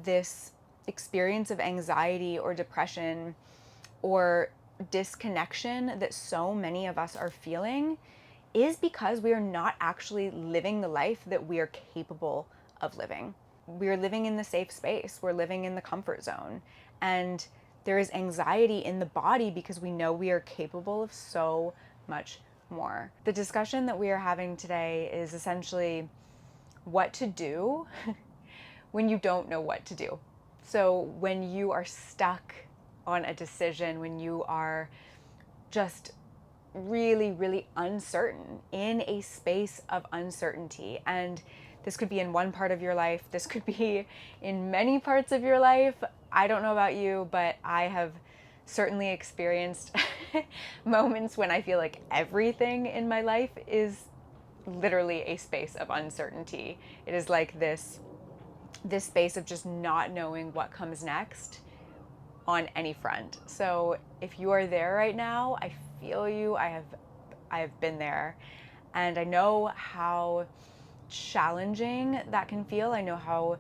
This experience of anxiety or depression or disconnection that so many of us are feeling is because we are not actually living the life that we are capable of living. We're living in the safe space, we're living in the comfort zone, and there is anxiety in the body because we know we are capable of so much more. The discussion that we are having today is essentially what to do when you don't know what to do. So when you are stuck on a decision, when you are just really, really uncertain, in a space of uncertainty. And this could be in one part of your life, this could be in many parts of your life. I don't know about you, but I have certainly experienced moments when I feel like everything in my life is literally a space of uncertainty. It is like this space of just not knowing what comes next on any front. So if you are there right now, I feel you. I have been there, and I know how challenging that can feel. I know how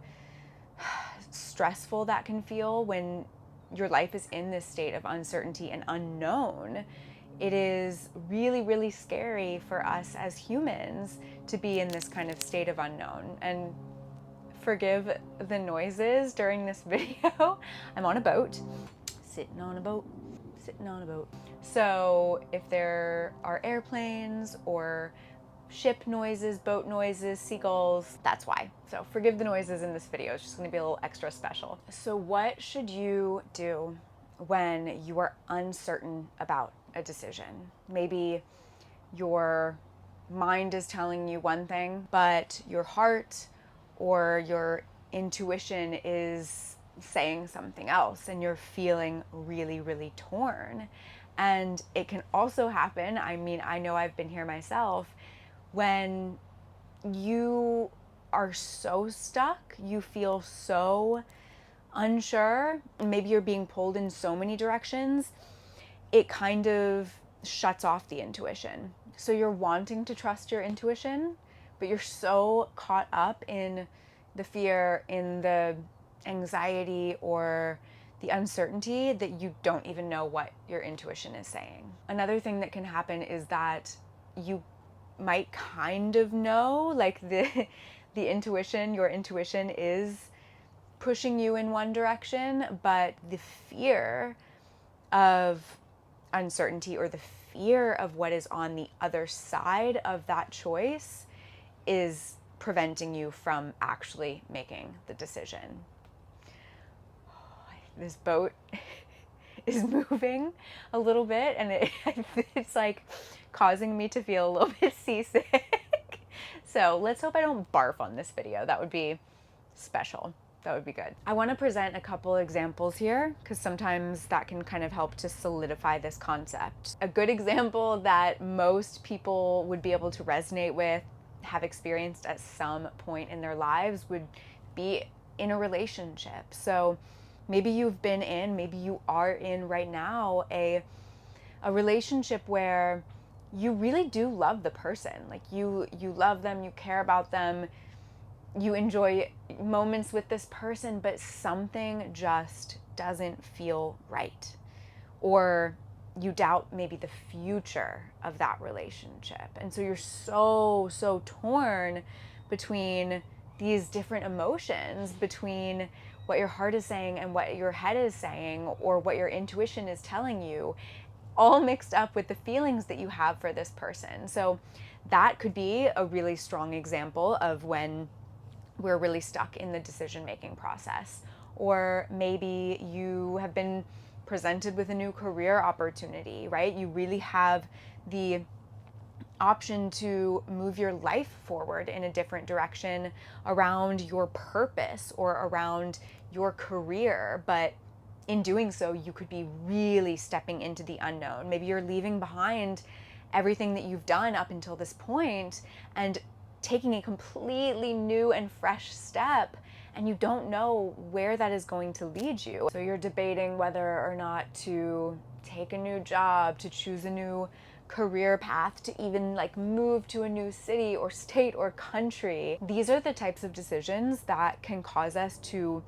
stressful that can feel when your life is in this state of uncertainty and unknown. It is really, really scary for us as humans to be in this kind of state of unknown. And forgive the noises during this video. I'm on a boat, sitting on a boat. So if there are airplanes or ship noises, boat noises, seagulls, that's why. So forgive the noises in this video. It's just gonna be a little extra special. So what should you do when you are uncertain about a decision? Maybe your mind is telling you one thing, but your heart or your intuition is saying something else, and you're feeling really, really torn. And it can also happen, I mean, I know I've been here myself, when you are so stuck, you feel so unsure, maybe you're being pulled in so many directions, it kind of shuts off the intuition. So you're wanting to trust your intuition, but you're so caught up in the fear, in the anxiety or the uncertainty that you don't even know what your intuition is saying. Another thing that can happen is that you might kind of know, like the intuition, your intuition is pushing you in one direction, but the fear of uncertainty or the fear of what is on the other side of that choice is preventing you from actually making the decision. This boat is moving a little bit, and it's like causing me to feel a little bit seasick. So let's hope I don't barf on this video. That would be special. That would be good. I want to present a couple examples here because sometimes that can kind of help to solidify this concept. A good example that most people would be able to resonate with, have experienced at some point in their lives, would be in a relationship. So maybe you've been in, maybe you are in right now a relationship where you really do love the person. Like you love them, you care about them, you enjoy moments with this person, but something just doesn't feel right. Or you doubt maybe the future of that relationship. And so you're so torn between these different emotions, between what your heart is saying and what your head is saying, or what your intuition is telling you, all mixed up with the feelings that you have for this person. So that could be a really strong example of when we're really stuck in the decision-making process. Or maybe you have been presented with a new career opportunity, right? You really have the option to move your life forward in a different direction around your purpose or around your career, but in doing so, you could be really stepping into the unknown. Maybe you're leaving behind everything that you've done up until this point and taking a completely new and fresh step, and you don't know where that is going to lead you. So you're debating whether or not to take a new job, to choose a new career path, to even like move to a new city or state or country. These are the types of decisions that can cause us to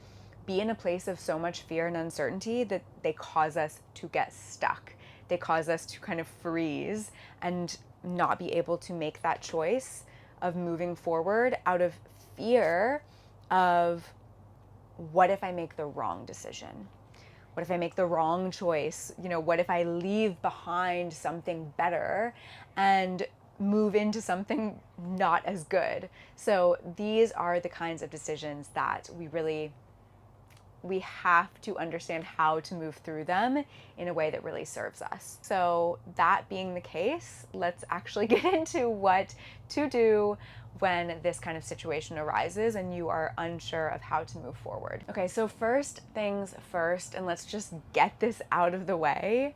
be in a place of so much fear and uncertainty that they cause us to get stuck. They cause us to kind of freeze and not be able to make that choice of moving forward out of fear of, what if I make the wrong decision? What if I make the wrong choice? What if I leave behind something better and move into something not as good? So these are the kinds of decisions that we have to understand how to move through them in a way that really serves us. So that being the case, let's actually get into what to do when this kind of situation arises and you are unsure of how to move forward. Okay, so first things first, and let's just get this out of the way.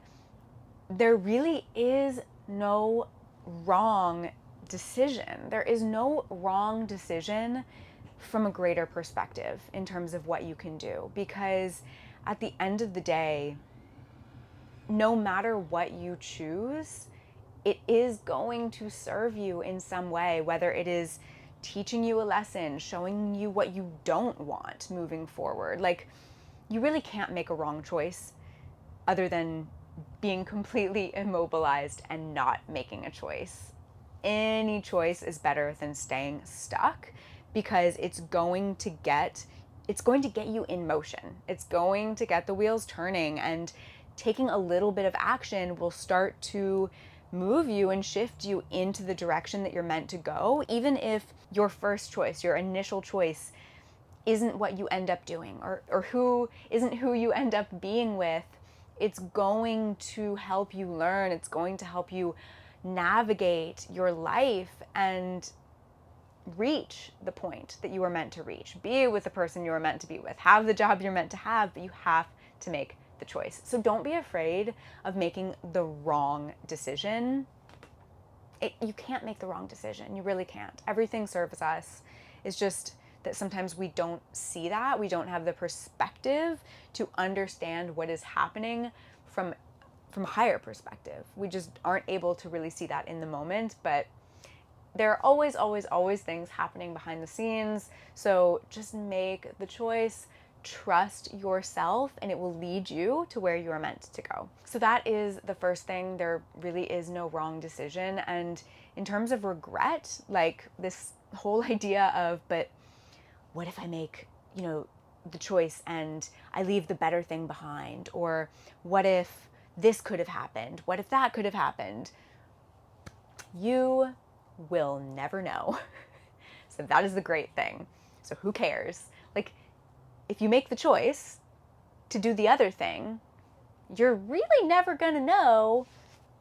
There really is no wrong decision. There is no wrong decision from a greater perspective in terms of what you can do, because at the end of the day, no matter what you choose, it is going to serve you in some way, whether it is teaching you a lesson, showing you what you don't want moving forward. Like, you really can't make a wrong choice other than being completely immobilized and not making a choice. Any choice is better than staying stuck, because it's going to get you in motion. It's going to get the wheels turning, and taking a little bit of action will start to move you and shift you into the direction that you're meant to go, even if your first choice, your initial choice, isn't what you end up doing, or who isn't who you end up being with. It's going to help you learn. It's going to help you navigate your life and reach the point that you were meant to reach. Be with the person you were meant to be with. Have the job you're meant to have, but you have to make the choice. So don't be afraid of making the wrong decision. You can't make the wrong decision. You really can't. Everything serves us. It's just that sometimes we don't see that. We don't have the perspective to understand what is happening from a higher perspective. We just aren't able to really see that in the moment, but there are always, always, always things happening behind the scenes. So just make the choice, trust yourself, and it will lead you to where you are meant to go. So that is the first thing. There really is no wrong decision. And in terms of regret, like this whole idea of, but what if I make, the choice and I leave the better thing behind? Or what if this could have happened? What if that could have happened? You will never know. So that is the great thing. So who cares? Like, if you make the choice to do the other thing, you're really never gonna know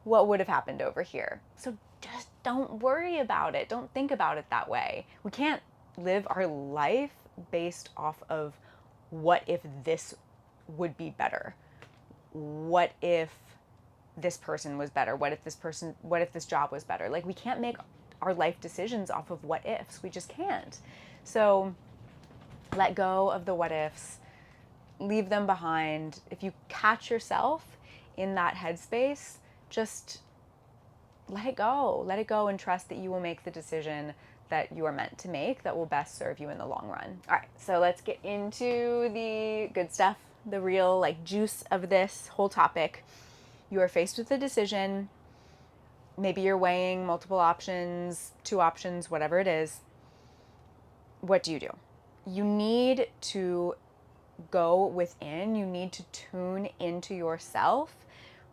what would have happened over here. So just don't worry about it. Don't think about it that way. We can't live our life based off of what if this would be better? What if this person was better? What if this job was better? Like, we can't make our life decisions off of what ifs. We just can't. So let go of the what ifs, leave them behind. If you catch yourself in that headspace, just let it go and trust that you will make the decision that you are meant to make that will best serve you in the long run. All right, so let's get into the good stuff, the real juice of this whole topic. You are faced with a decision. Maybe you're weighing multiple options, 2 options, whatever it is. What do? You need to go within. You need to tune into yourself,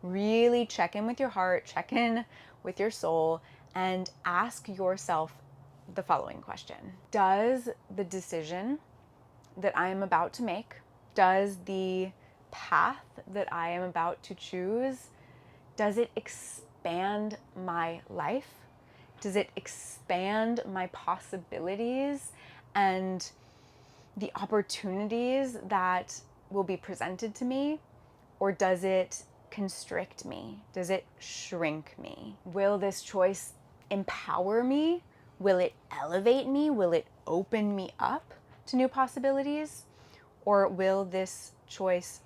really check in with your heart, check in with your soul, and ask yourself the following question. Does the decision that I am about to make, does the path that I am about to choose, does it expand my life? Does it expand my possibilities and the opportunities that will be presented to me? Or does it constrict me? Does it shrink me? Will this choice empower me? Will it elevate me? Will it open me up to new possibilities? Or will this choice,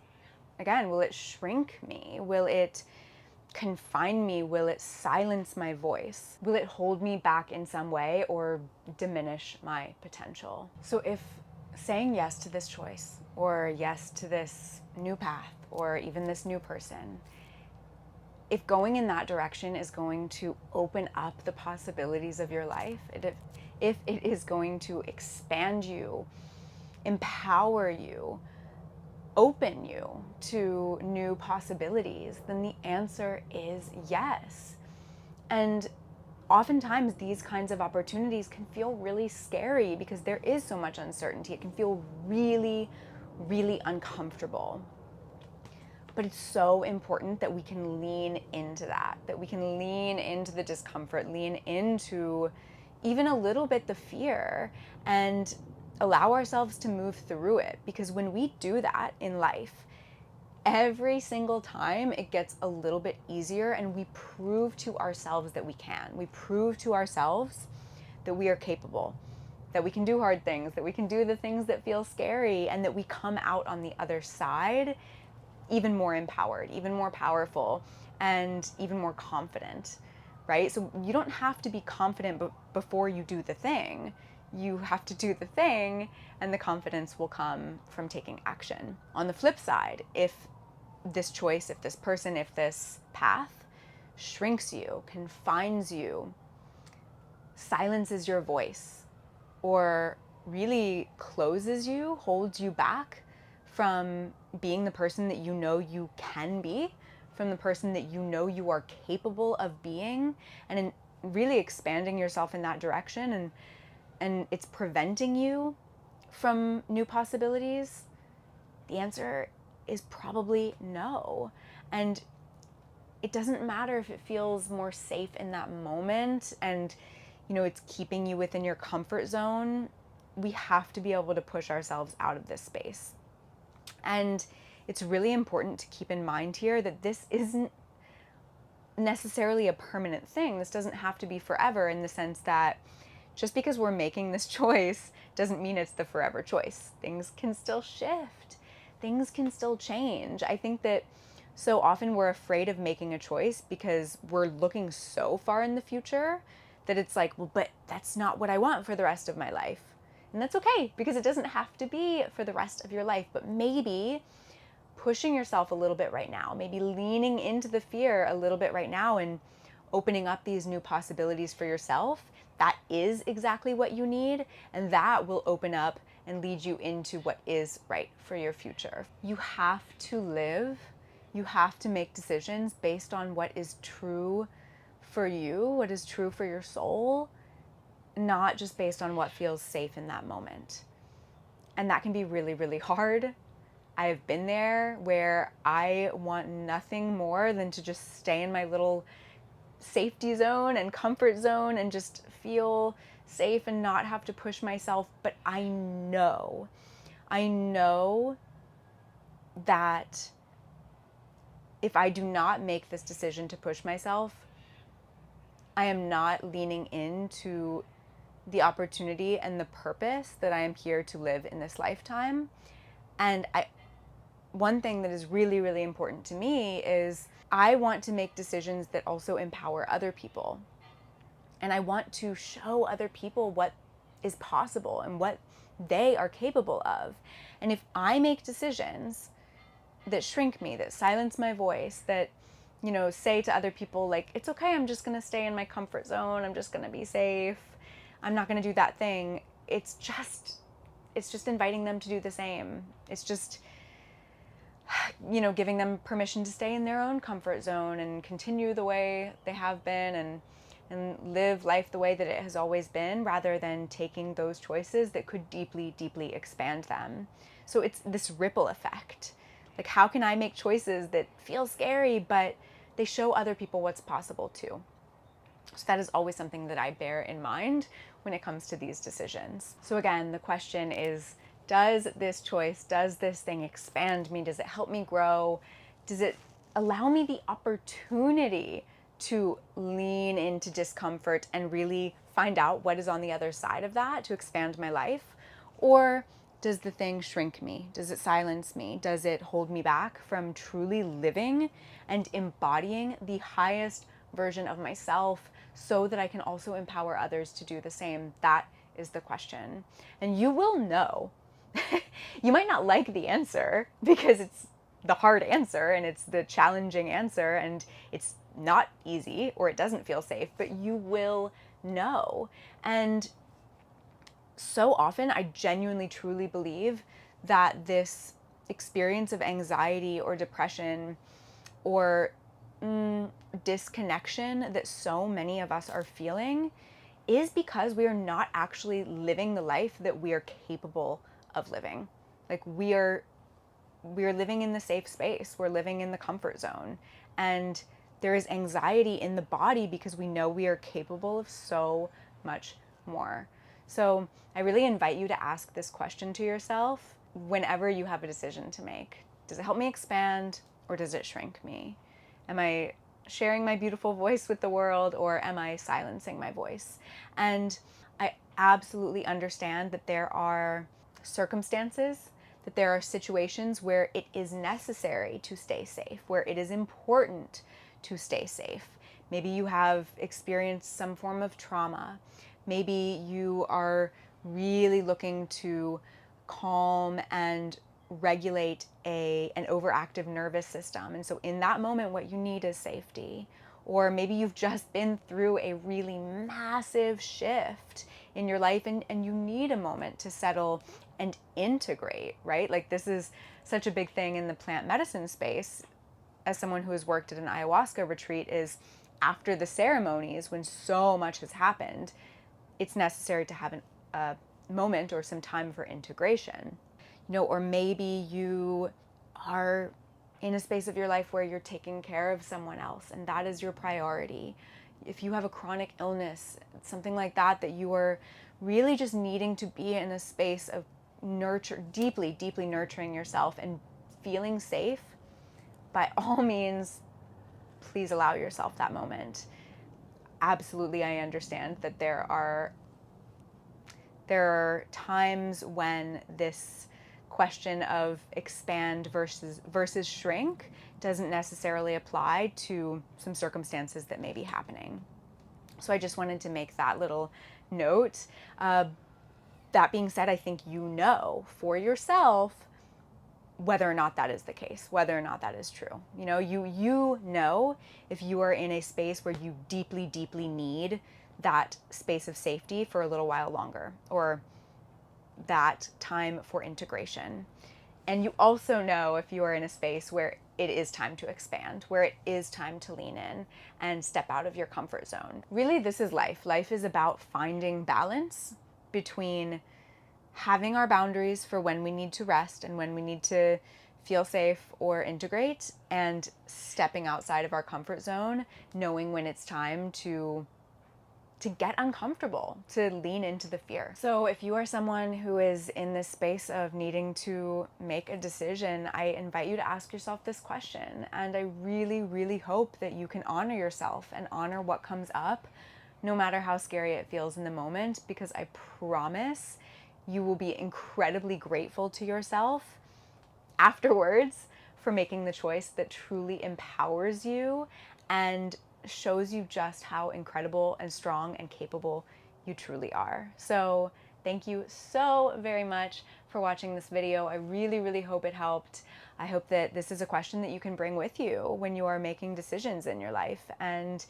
again, will it shrink me? Will it confine me? Will it silence my voice? Will it hold me back in some way or diminish my potential? So if saying yes to this choice, or yes to this new path, or even this new person, if going in that direction is going to open up the possibilities of your life, if it is going to expand you, empower you, open you to new possibilities, then the answer is yes. And oftentimes these kinds of opportunities can feel really scary because there is so much uncertainty. It can feel really, really uncomfortable. But it's so important that we can lean into that we can lean into the discomfort, lean into even a little bit the fear, and allow ourselves to move through it. Because when we do that in life, every single time it gets a little bit easier, and we prove to ourselves that we can. We prove to ourselves that we are capable, that we can do hard things, that we can do the things that feel scary, and that we come out on the other side even more empowered, even more powerful, and even more confident, right? So you don't have to be confident before you do the thing. You have to do the thing, and the confidence will come from taking action. On the flip side, if this choice, if this person, if this path shrinks you, confines you, silences your voice, or really closes you, holds you back from being the person that you know you can be, from the person that you know you are capable of being, and in really expanding yourself in that direction, and it's preventing you from new possibilities, the answer is probably no. And it doesn't matter if it feels more safe in that moment and it's keeping you within your comfort zone. We have to be able to push ourselves out of this space. And it's really important to keep in mind here that this isn't necessarily a permanent thing. This doesn't have to be forever, in the sense that just because we're making this choice doesn't mean it's the forever choice. Things can still shift. Things can still change. I think that so often we're afraid of making a choice because we're looking so far in the future that it's like, well, but that's not what I want for the rest of my life. And that's okay, because it doesn't have to be for the rest of your life. But maybe pushing yourself a little bit right now, maybe leaning into the fear a little bit right now and opening up these new possibilities for yourself, that is exactly what you need. And that will open up and lead you into what is right for your future. You have to live, you have to make decisions based on what is true for you, what is true for your soul, not just based on what feels safe in that moment. And that can be really, really hard. I have been there, where I want nothing more than to just stay in my little safety zone and comfort zone and just feel safe and not have to push myself. But I know that if I do not make this decision to push myself, I am not leaning into the opportunity and the purpose that I am here to live in this lifetime. And one thing that is really, really important to me is I want to make decisions that also empower other people. And I want to show other people what is possible and what they are capable of. And if I make decisions that shrink me, that silence my voice, that say to other people, like, it's okay, I'm just going to stay in my comfort zone, I'm just going to be safe, I'm not going to do that thing. It's just inviting them to do the same. It's just, giving them permission to stay in their own comfort zone and continue the way they have been, and live life the way that it has always been, rather than taking those choices that could deeply, deeply expand them. So it's this ripple effect. Like, how can I make choices that feel scary, but they show other people what's possible too? So that is always something that I bear in mind when it comes to these decisions. So again, the question is, does this choice, does this thing expand me? Does it help me grow? Does it allow me the opportunity to lean into discomfort and really find out what is on the other side of that to expand my life? Or does the thing shrink me? Does it silence me? Does it hold me back from truly living and embodying the highest version of myself so that I can also empower others to do the same? That is the question. And you will know You might not like the answer because it's the hard answer and it's the challenging answer and it's not easy or it doesn't feel safe, but you will know. And so often I genuinely truly believe that this experience of anxiety or depression or disconnection that so many of us are feeling is because we are not actually living the life that we are capable of living. Like we are living in the safe space. We're living in the comfort zone. And there is anxiety in the body because we know we are capable of so much more. So I really invite you to ask this question to yourself whenever you have a decision to make. Does it help me expand or does it shrink me? Am I sharing my beautiful voice with the world or am I silencing my voice? And I absolutely understand that there are circumstances, that there are situations where it is necessary to stay safe, where it is important to stay safe. Maybe you have experienced some form of trauma. Maybe you are really looking to calm and regulate an overactive nervous system. And so in that moment, what you need is safety. Or maybe you've just been through a really massive shift in your life and you need a moment to settle and integrate, right? Like this is such a big thing in the plant medicine space. As someone who has worked at an ayahuasca retreat, is after the ceremonies, when so much has happened, it's necessary to have a moment or some time for integration. Or maybe you are in a space of your life where you're taking care of someone else and that is your priority. If you have a chronic illness, something like that, that you are really just needing to be in a space of deeply nurturing yourself and feeling safe, by all means, please allow yourself that moment. Absolutely, I understand that there are times when this question of expand versus shrink doesn't necessarily apply to some circumstances that may be happening. So I just wanted to make that little note. That being said, I think you know for yourself whether or not that is the case, whether or not that is true. You know if you are in a space where you deeply need that space of safety for a little while longer, or that time for integration. And you also know if you are in a space where it is time to expand, where it is time to lean in and step out of your comfort zone. Really, this is life. Life is about finding balance between having our boundaries for when we need to rest and when we need to feel safe or integrate, and stepping outside of our comfort zone, knowing when it's time to get uncomfortable, to lean into the fear. So if you are someone who is in this space of needing to make a decision, I invite you to ask yourself this question. And I really hope that you can honor yourself and honor what comes up, no matter how scary it feels in the moment, because I promise you will be incredibly grateful to yourself afterwards for making the choice that truly empowers you and shows you just how incredible and strong and capable you truly are. So thank you so very much for watching this video. I really hope it helped. I hope that this is a question that you can bring with you when you are making decisions in your life. And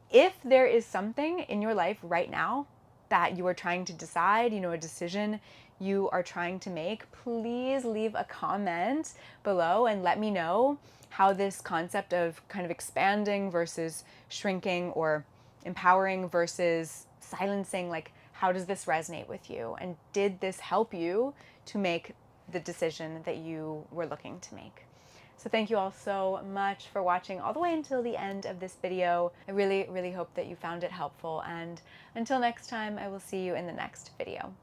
if there is something in your life right now that you are trying to decide, a decision you are trying to make, please leave a comment below and let me know how this concept of kind of expanding versus shrinking, or empowering versus silencing, like how does this resonate with you? And did this help you to make the decision that you were looking to make? So thank you all so much for watching all the way until the end of this video. I really hope that you found it helpful. And until next time, I will see you in the next video.